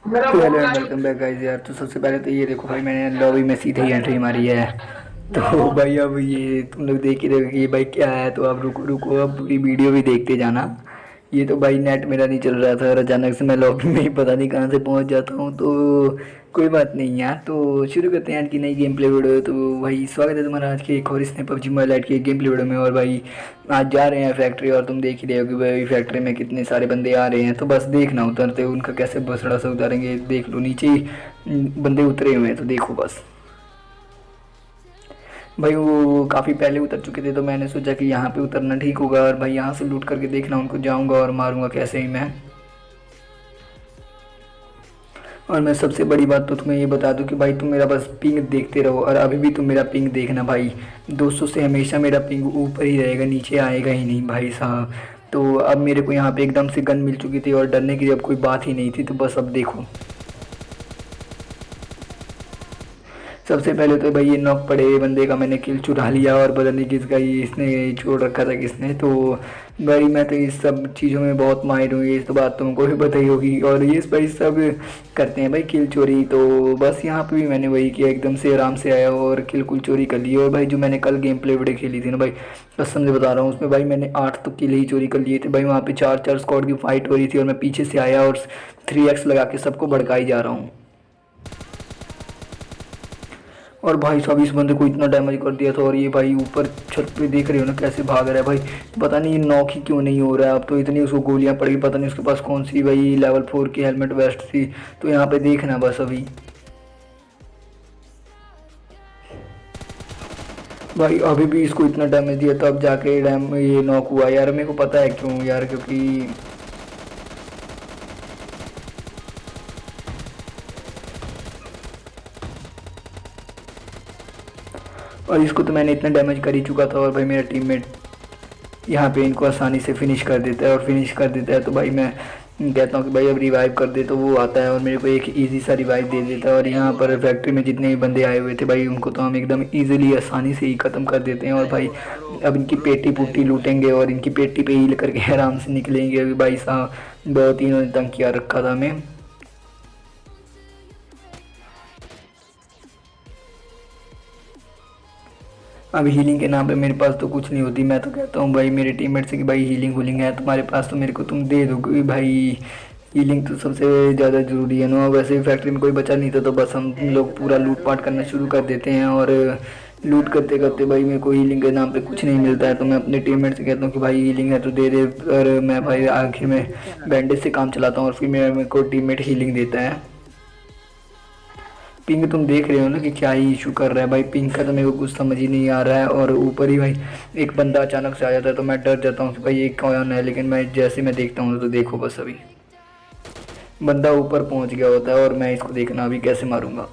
तो hello and welcome back guys यार। तो सबसे पहले तो ये देखो भाई, मैंने लॉबी में सीधे ही एंट्री मारी है। तो भाई अब ये तुम लोग देख ही रहे हो कि ये भाई क्या है। तो आप रुको रुको, अब पूरी वीडियो भी देखते जाना। ये तो भाई नेट मेरा नहीं चल रहा था और अचानक से मैं लॉबी में ही पता नहीं कहाँ से पहुँच जाता हूँ। तो कोई बात नहीं यार, तो शुरू करते हैं आज की नई गेम प्ले वीडियो। तो भाई स्वागत है तुम्हारा आज के एक और इसने पबजी मोबाइल लाइट की गेम प्ले वीडियो में। और भाई आज जा रहे हैं फैक्ट्री, और तुम देख ही रहे हो कि भाई फैक्ट्री में कितने सारे बंदे आ रहे हैं। तो बस देखना उतरते उनका कैसे बसड़ा सा उतारेंगे। देख लो नीचे ही बंदे उतरे हुए हैं, तो देखो बस। भाई वो काफ़ी पहले उतर चुके थे, तो मैंने सोचा कि यहाँ पे उतरना ठीक होगा। और भाई यहाँ से लूट करके देखना उनको, जाऊँगा और मारूंगा कैसे ही मैं। और मैं सबसे बड़ी बात तो तुम्हें ये बता दूं कि भाई तुम मेरा बस पिंग देखते रहो, और अभी भी तुम मेरा पिंग देखना भाई। 200 से हमेशा मेरा पिंग ऊपर ही रहेगा, नीचे आएगा ही नहीं भाई साहब। तो अब मेरे को यहाँ पे एकदम से गन मिल चुकी थी और डरने की अब कोई बात ही नहीं थी। तो बस अब देखो, सबसे पहले तो भाई ये नॉक पड़े बंदे का मैंने किल चुरा लिया, और पता नहीं किसका ये इसने छोड़ रखा था किसने। तो भाई मैं तो इस सब चीज़ों में बहुत माहिर हूँ, ये तो बात तुमको भी पता ही होगी। और ये भाई सब करते हैं भाई किल चोरी। तो बस यहाँ पे भी मैंने वही किया, एकदम से आराम से आया और किल कुल चोरी कर ली। और भाई जो मैंने कल गेम प्ले वीडियो खेली थी ना भाई, कसम से बता रहा हूँ, उसमें भाई मैंने 8 तो किल ही चोरी कर लिए थे भाई। वहाँ पे 4-4 स्क्वाड की फाइट हो रही थी और मैं पीछे से आया और 3x लगा के सबको भड़काई जा रहा हूँ। और भाई साहब इस बंदे को इतना डैमेज कर दिया था। और ये भाई ऊपर छत पे देख रहे हो ना कैसे भाग रहा है भाई। पता नहीं नॉक ही क्यों नहीं हो रहा है। अब तो इतनी उसको गोलियां पड़ गई, पता नहीं उसके पास कौन सी भाई लेवल 4 की हेलमेट वेस्ट थी। तो यहाँ पे देखना बस अभी भाई, अभी भी इसको इतना डैमेज दिया तब जाके डैम ये नॉक हुआ यार। मेरे को पता है क्यों यार, क्योंकि और इसको तो मैंने इतना डैमेज कर ही चुका था। और भाई मेरा टीममेट यहाँ पे इनको आसानी से फिनिश कर देता है, और फिनिश कर देता है। तो भाई मैं कहता हूँ कि भाई अब रिवाइव कर दे, तो वो आता है और मेरे को एक इजी सा रिवाइव दे देता है। और यहाँ पर फैक्ट्री में जितने भी बंदे आए हुए थे भाई, उनको तो हम एकदम इजीली आसानी से ही ख़त्म कर देते हैं। और भाई अब इनकी पेटी पुट्टी लूटेंगे और इनकी पेटी पे हील करके आराम से निकलेंगे। अभी भाई साहब बहुत इन्होंने तंग किया रखा था हमें। अब हीलिंग के नाम पे मेरे पास तो कुछ नहीं होती। मैं तो कहता हूँ भाई मेरे टीममेट से कि भाई हीलिंग वूलिंग है तुम्हारे पास तो मेरे को तुम दे दो, क्योंकि भाई हीलिंग तो सबसे ज़्यादा ज़रूरी है ना। वैसे भी फैक्ट्री में कोई बचा नहीं था, तो बस हम लोग पूरा लूट पाट करना शुरू कर देते हैं। और लूट करते करते भाई मेरे को हीलिंग के नाम पे कुछ नहीं मिलता है। तो मैं अपने टीममेट से कहता हूँ कि भाई हीलिंग है तो दे दे। और मैं भाई आखिर में बैंडेज से काम चलाता हूँ और फिर मेरे को टीममेट हीलिंग देता है। पिंग तुम देख रहे हो ना कि क्या ही इशू कर रहा है भाई। पिंग का तो मेरे को कुछ समझ ही नहीं आ रहा है। और ऊपर ही भाई एक बंदा अचानक से आ जाता है, तो मैं डर जाता हूँ कि भाई ये कौन है। लेकिन मैं जैसे मैं देखता हूँ तो देखो बस अभी बंदा ऊपर पहुँच गया होता है, और मैं इसको देखना अभी कैसे मारूंगा।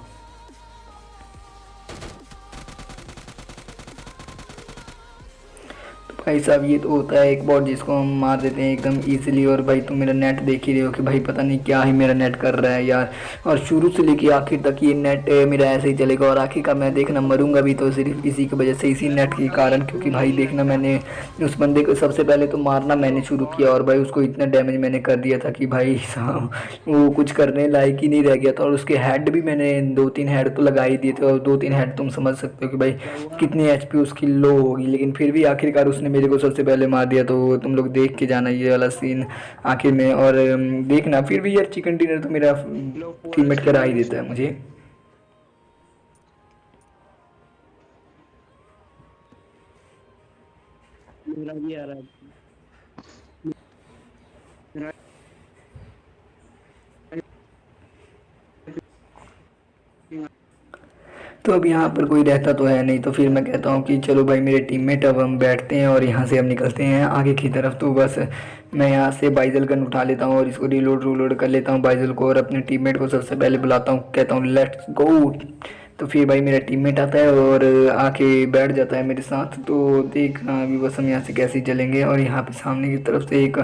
भाई साहब ये तो होता है एक बॉट जिसको हम मार देते हैं एकदम इजीली। और भाई तुम मेरा नेट देख ही रहे हो कि भाई पता नहीं क्या ही मेरा नेट कर रहा है यार। और शुरू से लेके आखिर तक ये नेट मेरा ऐसे ही चलेगा। और आखिर का मैं देखना मरूंगा भी तो सिर्फ इसी की वजह से, इसी नेट के कारण। क्योंकि भाई देखना मैंने उस बंदे को सबसे पहले तो मारना मैंने शुरू किया, और भाई उसको इतना डैमेज मैंने कर दिया था कि भाई साहब वो कुछ करने लायक ही नहीं रह गया था। और उसके हेड भी मैंने 2-3 हेड तो लगा ही दिए थे। और 2-3 हेड तुम समझ सकते हो कि भाई कितनी एचपी उसकी लो होगी। लेकिन फिर भी आखिरकार उसने मेरे को सबसे पहले मार दिया। तो तुम लोग देख के जाना ये वाला सीन आखिर में। और देखना फिर भी यार चिकन डिनर तो मेरा टीममेट करा ही देता है मुझे। मेरा भी आ रहा है। मेरा तो अब यहाँ पर कोई रहता तो है नहीं, तो फिर मैं कहता हूँ कि चलो भाई मेरे टीममेट अब हम बैठते हैं और यहाँ से हम निकलते हैं आगे की तरफ। तो बस मैं यहाँ से बाइजल गन उठा लेता हूँ और इसको रीलोड कर लेता हूँ बाइजल को। और अपने टीममेट को सबसे पहले बुलाता हूँ, कहता हूँ लेट्स गो। तो फिर भाई मेरा टीममेट आता है और आके बैठ जाता है मेरे साथ। तो देखना अभी बस हम यहाँ से कैसे चलेंगे। और यहाँ पे सामने की तरफ से एक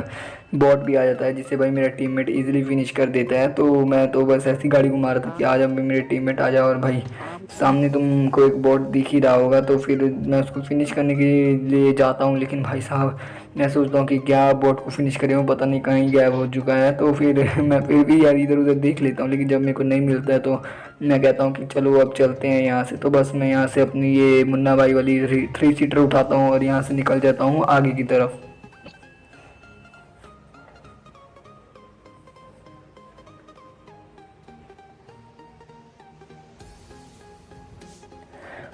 बॉट भी आ जाता है, जिससे भाई मेरा टीममेट इजीली फिनिश कर देता है। तो मैं तो बस ऐसी गाड़ी घुमा रहा था कि आ जा मेरे टीममेट आ जा। और भाई सामने तुमको एक बॉट दिख ही रहा होगा, तो फिर मैं उसको फिनिश करने के लिए जाता हूँ, लेकिन भाई साहब मैं सोचता हूँ कि क्या बॉट को फिनिश करे हूँ, पता नहीं कहीं गायब हो चुका है। तो फिर मैं फिर भी यार इधर उधर देख लेता हूँ, लेकिन जब मेरे को नहीं मिलता है तो मैं कहता हूँ कि चलो अब चलते हैं यहाँ से। तो बस मैं यहाँ से अपनी ये मुन्ना भाई वाली 3 सीटर उठाता हूँ और यहाँ से निकल जाता हूँ आगे की तरफ।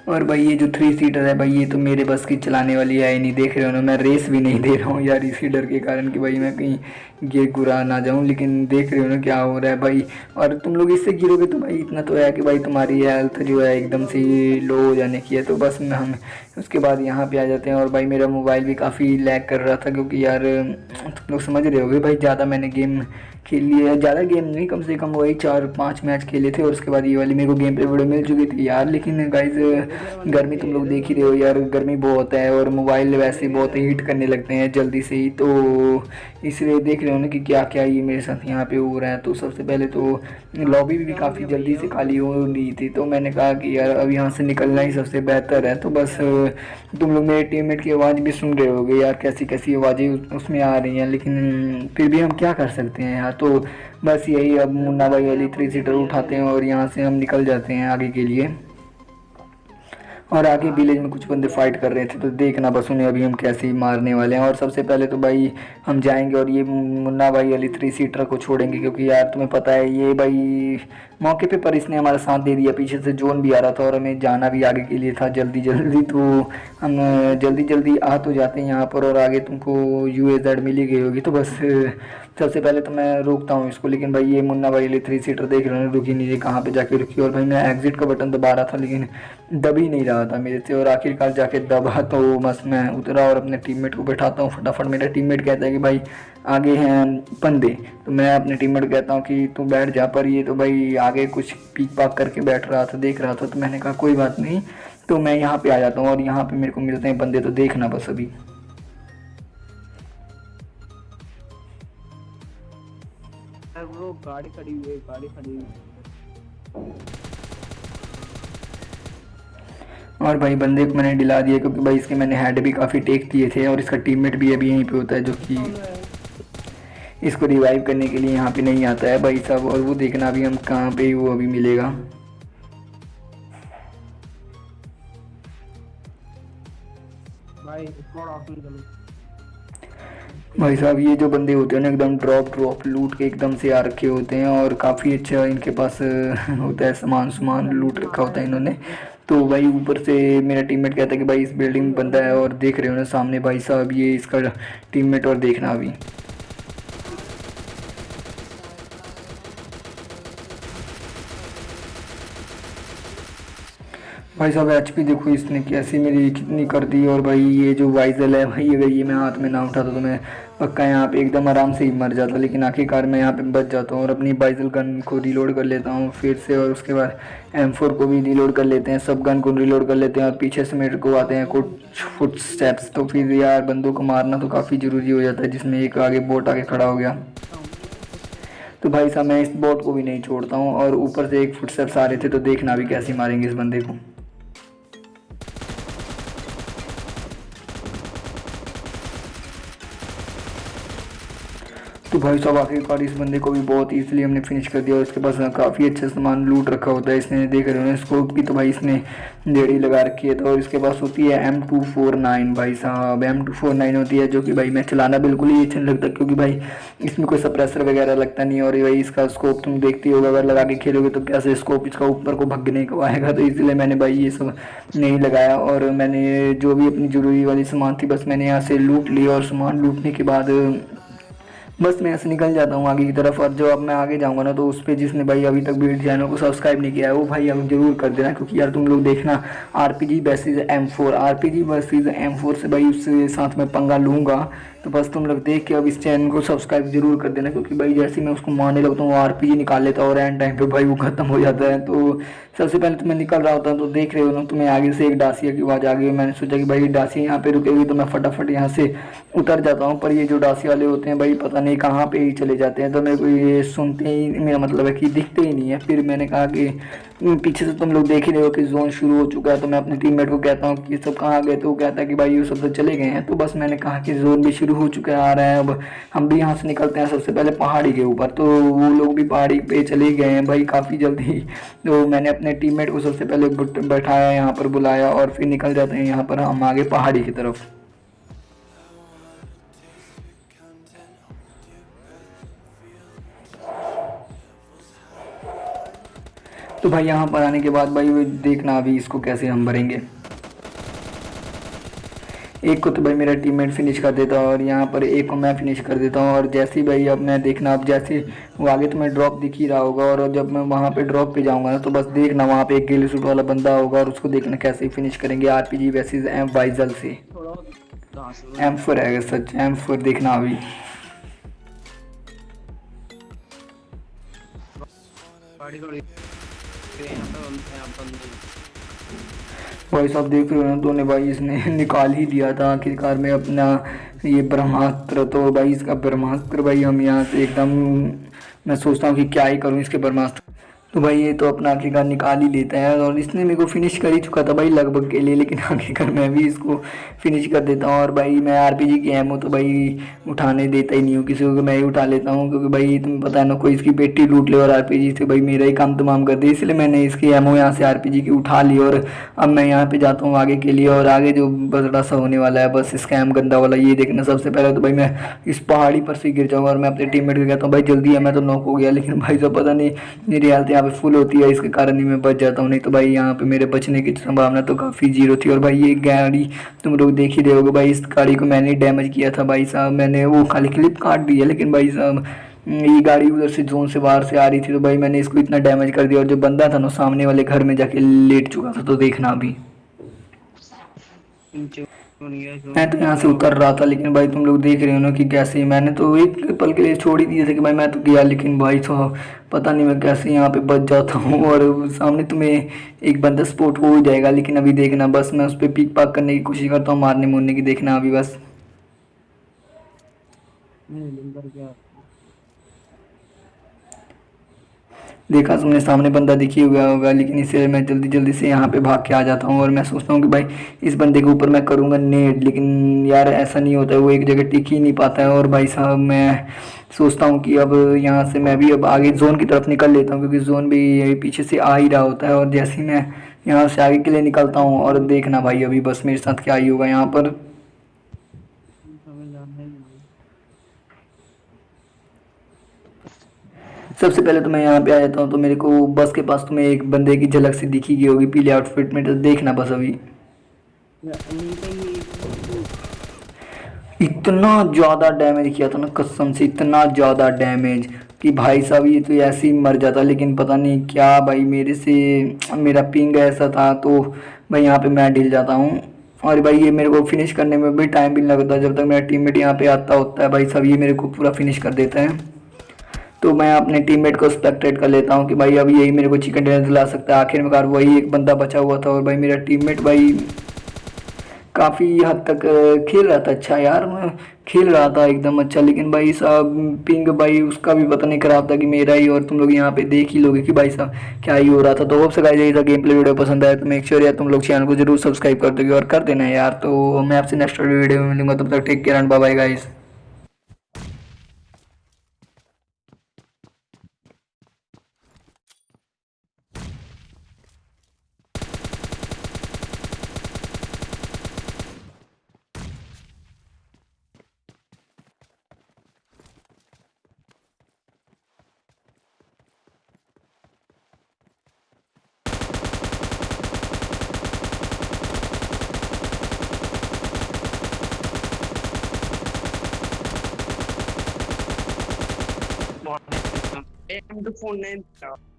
और भाई ये जो 3 सीटर है भाई, ये तो मेरे बस की चलाने वाली है ही नहीं, देख रहे हो ना, मैं रेस भी नहीं दे रहा हूँ यार इसी डर के कारण कि भाई मैं कहीं गिर गुरा ना जाऊँ। लेकिन देख रहे हो ना क्या हो रहा है भाई, और तुम लोग इससे गिरोगे तो भाई इतना तो है कि भाई तुम्हारी हेल्थ जो है एकदम से लो हो जाने की है। तो बस मैं हम उसके बाद यहाँ पे आ जाते हैं। और भाई मेरा मोबाइल भी काफ़ी लैग कर रहा था, क्योंकि यार तुम लोग समझ रहे होगे भाई, ज़्यादा मैंने गेम खेल लिया, ज़्यादा गेम नहीं, कम से कम वही 4-5 मैच खेले थे। और उसके बाद ये वाली मेरे को गेम पे वीडियो मिल चुकी थी यार। लेकिन गाइज गर्मी तुम लोग देख ही रहे हो यार, गर्मी बहुत है और मोबाइल वैसे बहुत हीट करने लगते हैं जल्दी से ही। तो इसलिए देख रहे हो ना कि क्या क्या ये मेरे साथ यहाँ पे हो रहा है। तो सबसे पहले तो लॉबी भी काफ़ी जल्दी से खाली हो रही थी, तो मैंने कहा कि यार अब यहाँ से निकलना ही सबसे बेहतर है। तो बस तुम लोग मेरे टीममेट की आवाज़ भी सुन रहे होगे यार, कैसी कैसी आवाज़ें उसमें आ रही हैं, लेकिन फिर भी हम क्या कर सकते हैं यार। तो बस यही, अब मुन्ना भाई वाली 3 सीटर उठाते हैं और यहाँ से हम निकल जाते हैं आगे के लिए। और आगे विलेज में कुछ बंदे फाइट कर रहे थे, तो देखना बस उन्हें अभी हम कैसे ही मारने वाले हैं। और सबसे पहले तो भाई हम जाएंगे और ये मुन्ना भाई वाली 3 सीटर को छोड़ेंगे, क्योंकि यार तुम्हें पता है ये भाई मौके पे पर इसने हमारा साथ दे दिया, पीछे से जोन भी आ रहा था और हमें जाना भी आगे के लिए था जल्दी जल्दी। तो हम जल्दी जल्दी आ तो जाते हैं यहाँ पर, और आगे तुमको UAZ मिल ही गई होगी। तो बस सबसे पहले तो मैं रोकता हूँ इसको, लेकिन भाई ये मुन्ना भाई वाली 3 सीटर देख रहे हो, रुकी नहीं रही, कहाँ पे जाके रुकी। और भाई मैं एग्जिट का बटन दबा रहा था, लेकिन दब ही नहीं रहा था मेरे से, और आखिरकार जाके दबा। तो बस मैं उतरा और अपने टीममेट को बैठाता हूँ फटाफट। मेरा टीममेट कहता है कि भाई आगे हैं बंदे, तो मैं अपने टीममेट कहता हूँ कि तू बैठ जा। पर ये तो भाई आगे कुछ पीक पाक करके बैठ रहा था, देख रहा था। तो मैंने कहा कोई बात नहीं, तो मैं यहाँ पे आ जाता हूँ और यहाँ पे मेरे को मिलते हैं बंदे, तो देखना बस अभी। वो गाड़ी खड़ी हुई है, गाड़ी खड़ी हुई है। और भाई बंदे को मैंने डिला दिया, क्योंकि भाई इसके मैंने हेड भी काफ़ी टेक दिए थे, और इसका टीममेट भी अभी यहीं पे होता है जो कि इसको रिवाइव करने के लिए यहाँ पे नहीं आता है भाई साहब। और वो देखना अभी हम कहाँ पे वो अभी मिलेगा। भाई स्क्वाड ऑफ नहीं करो। भाई साहब ये जो बंदे होते हैं ना, एकदम ड्रॉप लूट के एकदम से आ रखे होते हैं, और काफ़ी अच्छा इनके पास होता है, सामान लूट रखा होता है इन्होंने। तो भाई ऊपर से मेरा टीममेट कहता है कि भाई इस बिल्डिंग में बंदा है, और देख रहे हो ना सामने भाई साहब ये इसका टीममेट। और देखना अभी भाई साहब HP देखो इसने कैसी मेरी कितनी कर दी। और भाई ये जो वाइजल है भाई, अगर ये मैं हाथ में ना उठाता तो मैं पक्का यहाँ पे एकदम आराम से ही मर जाता, लेकिन आखिरकार मैं यहाँ पे बच जाता हूँ। और अपनी वाइजल गन को रीलोड कर लेता हूँ फिर से, और उसके बाद M4 को भी रीलोड कर लेते हैं, सब गन को रीलोड कर लेते हैं। और पीछे से मेरे को आते हैं कुछ फुट स्टेप्स, तो फिर यार बंदों को मारना तो काफ़ी ज़रूरी हो जाता है, जिसमें एक आगे बोट आगे खड़ा हो गया। तो भाई साहब मैं इस बोट को भी नहीं छोड़ता हूँ, और ऊपर से एक फुट स्टेप्स आ रहे थे, तो देखना भी कैसे मारेंगे इस बंदे को। तो भाई साहब आखिरकार इस बंदे को भी बहुत ईजिली हमने फिनिश कर दिया, और इसके पास काफ़ी अच्छा सामान लूट रखा होता है इसने, देख रहे हो स्कोप की तो भाई इसने डेढ़ी लगा रखी है। तो और इसके पास होती है M249 भाई साहब, M249 होती है, जो कि भाई मैं चलाना बिल्कुल ही अच्छा नहीं लगता, क्योंकि भाई इसमें कोई सप्रेसर वगैरह लगता नहीं है। और भाई इसका स्कोप तुम देखती होगा, अगर लगा के खेलोगे तो कैसे स्कोप इसका ऊपर को भगने को आएगा। तो इसलिए मैंने भाई ये सब नहीं लगाया, और मैंने जो भी अपनी ज़रूरी वाली सामान थी बस मैंने यहाँ से लूट ली। और सामान लूटने के बाद बस मैं ऐसे निकल जाता हूँ आगे की तरफ। और जो अब मैं आगे जाऊँगा ना, तो उस पर जिसने भाई अभी तक मेरे चैनल को सब्सक्राइब नहीं किया है वो भाई अब जरूर कर देना, क्योंकि यार तुम लोग देखना RPG वर्सेस M4 से भाई उसके साथ मैं पंगा लूँगा, तो बस तुम लोग देख के अब इस चैनल को सब्सक्राइब जरूर कर देना, क्योंकि भाई जैसे ही मैं उसको मारने लगता हूँ वो आरपीजी निकाल लेता है और एंड टाइम पे भाई वो खत्म हो जाता है। तो सबसे पहले तो मैं निकल रहा होता हूँ, तो देख रहे हो ना तुम्हें आगे से एक डासिया की आवाज़ आ गई। मैंने सोचा कि भाई डासिया यहाँ पे रुकेगी तो मैं फटाफट यहाँ से उतर जाता हूँ, पर ये जो डासिया वाले होते हैं भाई पता नहीं कहाँ पे ही चले जाते हैं, तो मेरे को ये सुनते ही, मेरा मतलब है कि दिखते ही नहीं है। फिर मैंने कहा कि पीछे से तुम लोग देख ही रहे हो कि जोन शुरू हो चुका है, तो मैं अपने टीममेट को कहता हूँ कि सब कहाँ गए, तो वो कहता है कि भाई ये सब तो चले गए हैं। तो बस मैंने कहा कि जोन भी शुरू हो चुका है, आ रहा है, अब हम भी यहाँ से निकलते हैं सबसे पहले पहाड़ी के ऊपर। तो वो लोग भी पहाड़ी पे चले गए हैं भाई काफ़ी जल्दी। तो मैंने अपने टीममेट को सबसे पहले बैठाया, यहाँ पर बुलाया और फिर निकल जाते हैं यहाँ पर हम आगे पहाड़ी की तरफ। तो भाई यहाँ पर आने के बाद भाई वो देखना अभी इसको कैसे हम भरेंगे। एक को तो भाई मेरा टीममेट फिनिश कर देता है और यहाँ पर एक को मैं फिनिश कर देता हूँ। और जैसे ही भाई अब मैं देखना, अब जैसे वो आगे तुम्हें ड्रॉप दिख ही रहा होगा, और जब मैं वहाँ पे ड्रॉप पे जाऊँगा ना तो बस देखना वहाँ पे एक गिल सूट वाला बंदा होगा और उसको देखना कैसे फिनिश करेंगे आरपीजी वैसेज एम वाइजल से। थोड़ा घास M4 है सच, M4 देखना अभी। गाड़ी खड़ी है यहाँ पे भाई साहब देख रहे हो ना, तो ने भाई इसने निकाल ही लिया था आखिरकार में अपना ये ब्रह्मास्त्र। तो भाई इसका ब्रह्मास्त्र भाई हम यहाँ से एकदम, मैं सोचता हूँ कि क्या ही करूँ इसके ब्रह्मास्त्र। तो भाई ये तो अपना आखिरकार निकाल ही लेता है और इसने मेरे को फिनिश कर ही चुका था भाई लगभग के लिए, लेकिन आखिरकार मैं भी इसको फिनिश कर देता हूँ। और भाई मैं आरपीजी की एमओ तो भाई उठाने देता ही नहीं हूँ किसी को, मैं ही उठा लेता हूँ, क्योंकि भाई तुम्हें पता है ना कोई इसकी पेटी लूट ले और आरपीजी से भाई मेरा ही काम तमाम कर दे, इसलिए मैंने इसकी एमओ यहाँ से आरपीजी की उठा ली। और अब मैं यहाँ पे जाता हूँ आगे के लिए, और आगे जो बड़ा सा होने वाला है बस स्कैम गंदा वाला, ये देखना। सबसे पहले तो भाई मैं इस पहाड़ी पर से गिर जाऊँगा और मैं अपने टीममेट को कहता हूँ भाई जल्दी है, मैं तो नॉक हो गया। लेकिन भाई साहब पता नहीं मेरी हालत यहाँ पे फुल होती है, इसके कारण ही मैं बच जाता हूँ, नहीं तो भाई यहाँ पे मेरे बचने की संभावना तो काफ़ी जीरो थी। और भाई ये गाड़ी तुम लोग देख ही रहे होगे भाई, इस गाड़ी को मैंने डैमेज किया था भाई साहब, मैंने वो खाली क्लिप काट दी है, लेकिन भाई साहब ये गाड़ी उधर से जोन से बाहर से आ रही थी, तो भाई मैंने इसको इतना डैमेज कर दिया। और जो बंदा था ना सामने वाले घर में जाके लेट चुका था, तो देखना अभी। नीचे मैं तो यहाँ से उतर रहा था, लेकिन भाई तुम लोग देख रहे हो ना कि कैसे मैंने तो एक पल के लिए छोड़ ही दिया था कि भाई मैं तो गया, लेकिन भाई तो पता नहीं मैं कैसे यहाँ पे बच जाता हूँ। और सामने तुम्हें एक बंदा स्पॉट हो ही जाएगा, लेकिन अभी देखना बस मैं उस पर पिक पाक करने की कोशिश करता हूँ, मारने मुरने की, देखना अभी बस। नंबर क्या देखा तुमने सामने बंदा दिख ही हुआ होगा, लेकिन इससे मैं जल्दी जल्दी से यहाँ पे भाग के आ जाता हूँ। और मैं सोचता हूँ कि भाई इस बंदे के ऊपर मैं करूँगा नेट, लेकिन यार ऐसा नहीं होता है, वो एक जगह टिक ही नहीं पाता है। और भाई साहब मैं सोचता हूँ कि अब यहाँ से मैं भी अब आगे जोन की तरफ निकल लेता हूँ, क्योंकि जोन भी पीछे से आ ही रहा होता है। और जैसे ही मैं यहाँ से आगे के लिए निकलता हूँ, और देखना भाई अभी बस मेरे साथ क्या ही होगा यहाँ पर। हमें जानना ही नहीं। सबसे पहले तो मैं यहाँ पे आ जाता हूँ, तो मेरे को बस के पास तुम्हें एक बंदे की झलक सी दिखी गई होगी पीले आउटफिट में, तो देखना बस अभी। नीचे ही इतना ज़्यादा डैमेज किया था ना कसम से, इतना ज़्यादा डैमेज कि भाई साहब ये तो ऐसे ही मर जाता, लेकिन पता नहीं क्या भाई मेरे से मेरा पिंग ऐसा था, तो भाई यहाँ पे मैं ढिल जाता हूँ। और भाई ये मेरे को फिनिश करने में भी टाइम भी नहीं लगता, जब तक मेरा टीममेट यहाँ पे आता होता है भाई साहब ये मेरे को पूरा फिनिश कर देता है। तो मैं अपने टीममेट को स्पेक्टेट कर लेता हूँ कि भाई अब यही मेरे को चिकन डिनर दिला सकता है। आखिरकार वही एक बंदा बचा हुआ था, और भाई मेरा टीममेट भाई काफ़ी हद तक खेल रहा था अच्छा, यार मैं खेल रहा था एकदम अच्छा, लेकिन भाई साहब पिंग भाई उसका भी पता नहीं खराब था कि मेरा ही। और तुम लोग यहाँ पे देख ही लोगे कि भाई साहब क्या ही हो रहा था। तो होप से गाइस यही था, गेम प्ले वीडियो पसंद आया तो मेक श्योर यार तुम लोग चैनल को जरूर सब्सक्राइब कर दोगे और कर देना यार। तो मैं आपसे नेक्स्ट वीडियो में मिलूंगा, तब तक take care and bye bye guys. बहुत फोन नहीं